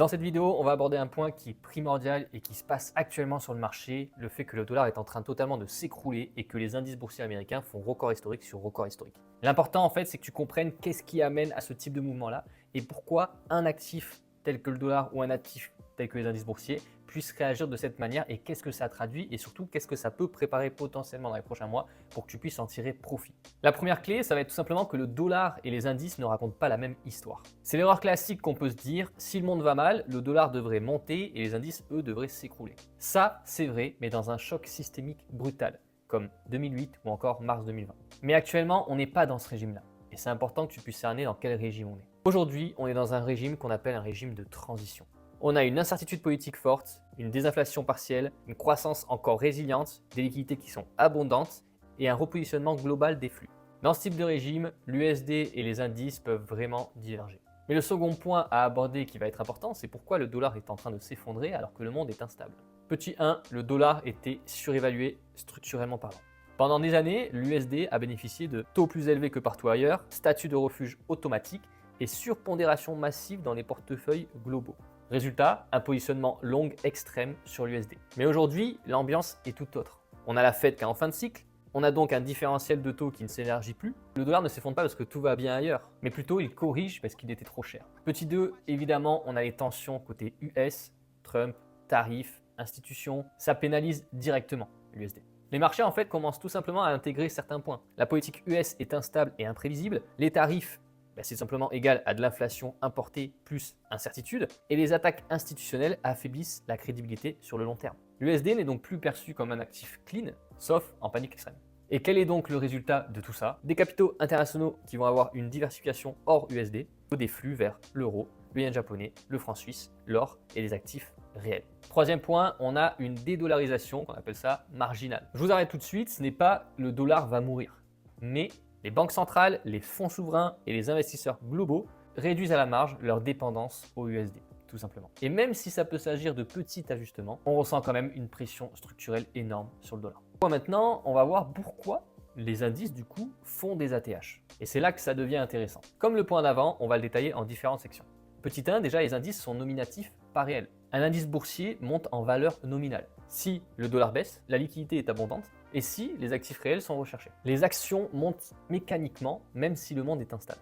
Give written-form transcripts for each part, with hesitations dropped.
Dans cette vidéo, on va aborder un point qui est primordial et qui se passe actuellement sur le marché, le fait que le dollar est en train totalement de s'écrouler et que les indices boursiers américains font record historique sur record historique. L'important en fait, c'est que tu comprennes qu'est-ce qui amène à ce type de mouvement-là et pourquoi un actif tel que le dollar ou un actif tel que les indices boursiers puissent réagir de cette manière et qu'est-ce que ça traduit et surtout qu'est-ce que ça peut préparer potentiellement dans les prochains mois pour que tu puisses en tirer profit. La première clé, ça va être tout simplement que le dollar et les indices ne racontent pas la même histoire. C'est l'erreur classique qu'on peut se dire, si le monde va mal, le dollar devrait monter et les indices, eux, devraient s'écrouler. Ça, c'est vrai, mais dans un choc systémique brutal, comme 2008 ou encore mars 2020. Mais actuellement, on n'est pas dans ce régime-là. Et c'est important que tu puisses cerner dans quel régime on est. Aujourd'hui, on est dans un régime qu'on appelle un régime de transition. On a une incertitude politique forte, une désinflation partielle, une croissance encore résiliente, des liquidités qui sont abondantes et un repositionnement global des flux. Dans ce type de régime, l'USD et les indices peuvent vraiment diverger. Mais le second point à aborder qui va être important, c'est pourquoi le dollar est en train de s'effondrer alors que le monde est instable. Petit 1, le dollar était surévalué structurellement parlant. Pendant des années, l'USD a bénéficié de taux plus élevés que partout ailleurs, statut de refuge automatique et surpondération massive dans les portefeuilles globaux. Résultat, un positionnement long extrême sur l'USD. Mais aujourd'hui, l'ambiance est tout autre. On a la Fed qui est en fin de cycle, on a donc un différentiel de taux qui ne s'élargit plus. Le dollar ne s'effondre pas parce que tout va bien ailleurs, mais plutôt il corrige parce qu'il était trop cher. Petit 2, évidemment, on a les tensions côté US, Trump, tarifs, institutions, ça pénalise directement l'USD. Les marchés en fait commencent tout simplement à intégrer certains points. La politique US est instable et imprévisible, les tarifs c'est simplement égal à de l'inflation importée plus incertitude, et les attaques institutionnelles affaiblissent la crédibilité sur le long terme. L'USD n'est donc plus perçu comme un actif clean, sauf en panique extrême. Et quel est donc le résultat de tout ça? Des capitaux internationaux qui vont avoir une diversification hors USD, des flux vers l'euro, le yen japonais, le franc suisse, l'or et les actifs réels. Troisième point, on a une dédollarisation, qu'on appelle ça marginale. Je vous arrête tout de suite, ce n'est pas le dollar va mourir, mais les banques centrales, les fonds souverains et les investisseurs globaux réduisent à la marge leur dépendance au USD, tout simplement. Et même si ça peut s'agir de petits ajustements, on ressent quand même une pression structurelle énorme sur le dollar. Maintenant, on va voir pourquoi les indices du coup font des ATH. Et c'est là que ça devient intéressant. Comme le point d'avant, on va le détailler en différentes sections. Petit 1, déjà les indices sont nominatifs, pas réels. Un indice boursier monte en valeur nominale. Si le dollar baisse, la liquidité est abondante, et si les actifs réels sont recherchés. Les actions montent mécaniquement, même si le monde est instable.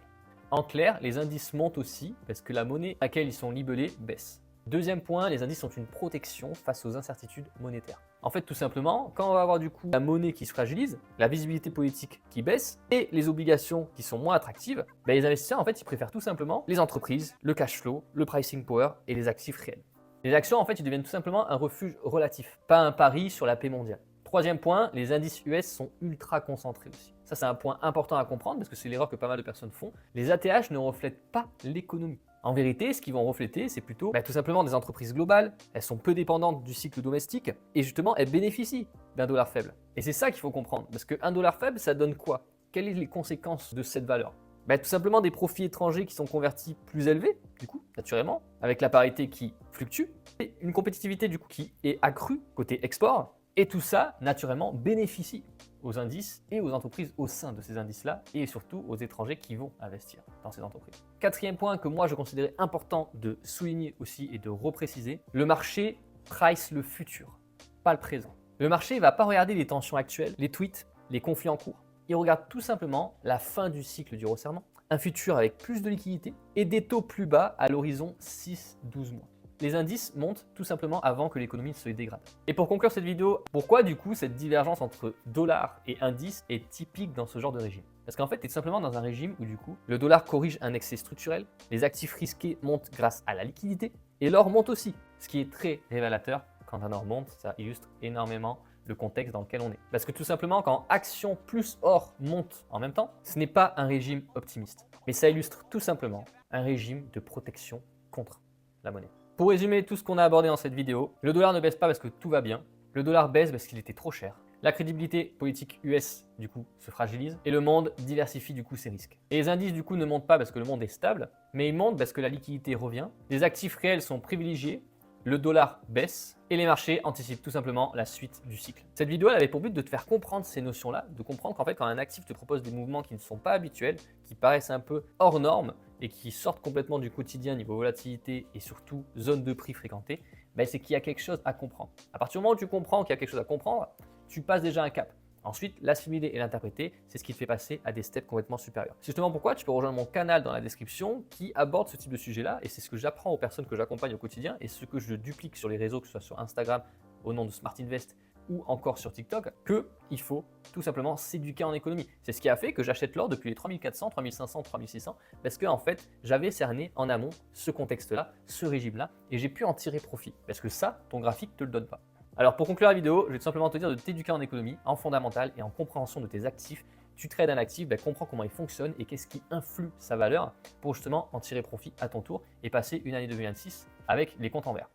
En clair, les indices montent aussi parce que la monnaie à laquelle ils sont libellés baisse. Deuxième point, les indices sont une protection face aux incertitudes monétaires. En fait, tout simplement, quand on va avoir du coup la monnaie qui se fragilise, la visibilité politique qui baisse et les obligations qui sont moins attractives, les investisseurs en fait ils préfèrent tout simplement les entreprises, le cash flow, le pricing power et les actifs réels. Les actions en fait ils deviennent tout simplement un refuge relatif, pas un pari sur la paix mondiale. Troisième point, les indices US sont ultra concentrés aussi. Ça, c'est un point important à comprendre parce que c'est l'erreur que pas mal de personnes font. Les ATH ne reflètent pas l'économie. En vérité, ce qu'ils vont refléter, c'est plutôt tout simplement des entreprises globales. Elles sont peu dépendantes du cycle domestique et justement, elles bénéficient d'un dollar faible. Et c'est ça qu'il faut comprendre parce qu'un dollar faible, ça donne quoi? Quelles sont les conséquences de cette valeur? Tout simplement des profits étrangers qui sont convertis plus élevés, du coup, naturellement, avec la parité qui fluctue, et une compétitivité du coup qui est accrue côté export. Et tout ça, naturellement, bénéficie aux indices et aux entreprises au sein de ces indices-là et surtout aux étrangers qui vont investir dans ces entreprises. Quatrième point que moi je considérais important de souligner aussi et de repréciser, le marché price le futur, pas le présent. Le marché ne va pas regarder les tensions actuelles, les tweets, les conflits en cours. Il regarde tout simplement la fin du cycle du resserrement, un futur avec plus de liquidité et des taux plus bas à l'horizon 6-12 mois. Les indices montent tout simplement avant que l'économie se dégrade. Et pour conclure cette vidéo, pourquoi du coup cette divergence entre dollar et indice est typique dans ce genre de régime? Parce qu'en fait, tu es tout simplement dans un régime où du coup, le dollar corrige un excès structurel, les actifs risqués montent grâce à la liquidité, et l'or monte aussi. Ce qui est très révélateur, quand un or monte, ça illustre énormément le contexte dans lequel on est. Parce que tout simplement, quand action plus or monte en même temps, ce n'est pas un régime optimiste. Mais ça illustre tout simplement un régime de protection contre la monnaie. Pour résumer tout ce qu'on a abordé dans cette vidéo, le dollar ne baisse pas parce que tout va bien, le dollar baisse parce qu'il était trop cher, la crédibilité politique US du coup se fragilise et le monde diversifie du coup ses risques. Et les indices du coup ne montent pas parce que le monde est stable, mais ils montent parce que la liquidité revient, les actifs réels sont privilégiés, le dollar baisse et les marchés anticipent tout simplement la suite du cycle. Cette vidéo elle avait pour but de te faire comprendre ces notions-là, de comprendre qu'en fait quand un actif te propose des mouvements qui ne sont pas habituels, qui paraissent un peu hors normes, et qui sortent complètement du quotidien niveau volatilité et surtout zone de prix fréquentée, c'est qu'il y a quelque chose à comprendre. À partir du moment où tu comprends qu'il y a quelque chose à comprendre, tu passes déjà un cap. Ensuite, l'assimiler et l'interpréter, c'est ce qui te fait passer à des steps complètement supérieurs. C'est justement pourquoi tu peux rejoindre mon canal dans la description qui aborde ce type de sujet-là et c'est ce que j'apprends aux personnes que j'accompagne au quotidien et ce que je duplique sur les réseaux, que ce soit sur Instagram au nom de Smart Invest ou encore sur TikTok, qu'il faut tout simplement s'éduquer en économie. C'est ce qui a fait que j'achète l'or depuis les 3400, 3500, 3600 parce que en fait, j'avais cerné en amont ce contexte-là, ce régime-là et j'ai pu en tirer profit parce que ça, ton graphique ne te le donne pas. Alors pour conclure la vidéo, je vais tout simplement te dire de t'éduquer en économie, en fondamental et en compréhension de tes actifs. Tu trades un actif, comprends comment il fonctionne et qu'est-ce qui influe sa valeur pour justement en tirer profit à ton tour et passer une année 2026 avec les comptes en vert.